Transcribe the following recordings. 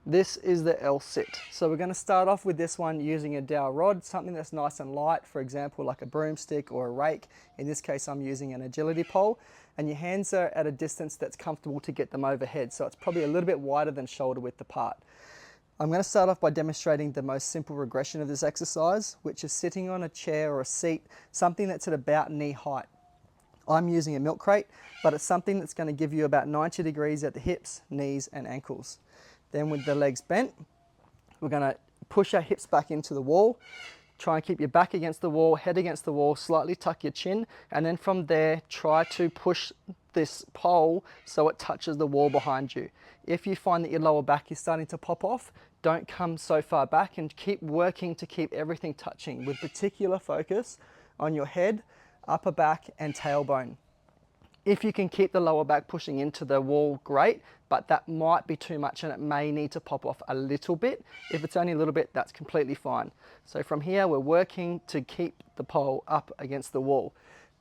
This is the L-sit. So we're going to start off with this one using a dowel rod, something that's nice and light, for example, like a broomstick or a rake. In this case, I'm using an agility pole, and your hands are at a distance that's comfortable to get them overhead. So it's probably a little bit wider than shoulder width apart. I'm going to start off by demonstrating the most simple regression of this exercise, which is sitting on a chair or a seat, something that's at about knee height. I'm using a milk crate, but it's something that's going to give you about 90 degrees at the hips, knees and ankles. Then with the legs bent, we're going to push our hips back into the wall, try and keep your back against the wall, head against the wall, slightly tuck your chin, and then from there, try to push this pole so it touches the wall behind you. If you find that your lower back is starting to pop off, don't come so far back and keep working to keep everything touching with particular focus on your head, upper back and tailbone. If you can keep the lower back pushing into the wall, great, but that might be too much and it may need to pop off a little bit. If it's only a little bit, that's completely fine. So from here, we're working to keep the pole up against the wall.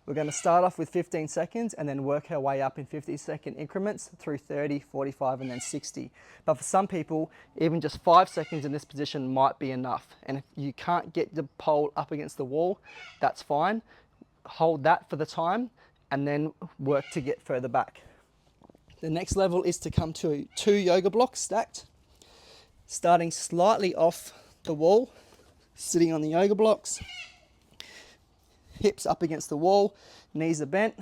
We're going to start off with 15 seconds and then work our way up in 50-second increments through 30, 45, and then 60. But for some people, even just 5 seconds in this position might be enough. And if you can't get the pole up against the wall, that's fine. Hold that for the time and then work to get further back. The next level is to come to 2 yoga blocks stacked, starting slightly off the wall, sitting on the yoga blocks, hips up against the wall, knees are bent,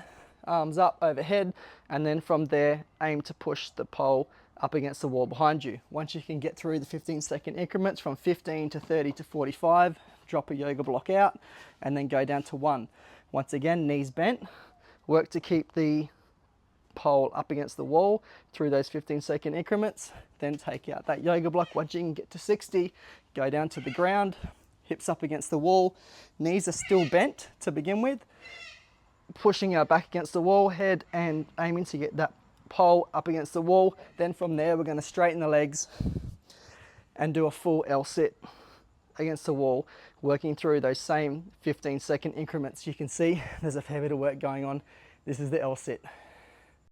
arms up overhead, and then from there, aim to push the pole up against the wall behind you. Once you can get through the 15-second increments from 15 to 30 to 45, drop a yoga block out, and then go down to 1. Once again, knees bent, work to keep the pole up against the wall through those 15-second increments, then take out that yoga block. Once you can get to 60, go down to the ground, hips up against the wall, knees are still bent to begin with, pushing our back against the wall, head and aiming to get that pole up against the wall. Then from there, we're going to straighten the legs and do a full L-sit against the wall, working through those same 15-second increments. You can see there's a fair bit of work going on. This is the L-sit.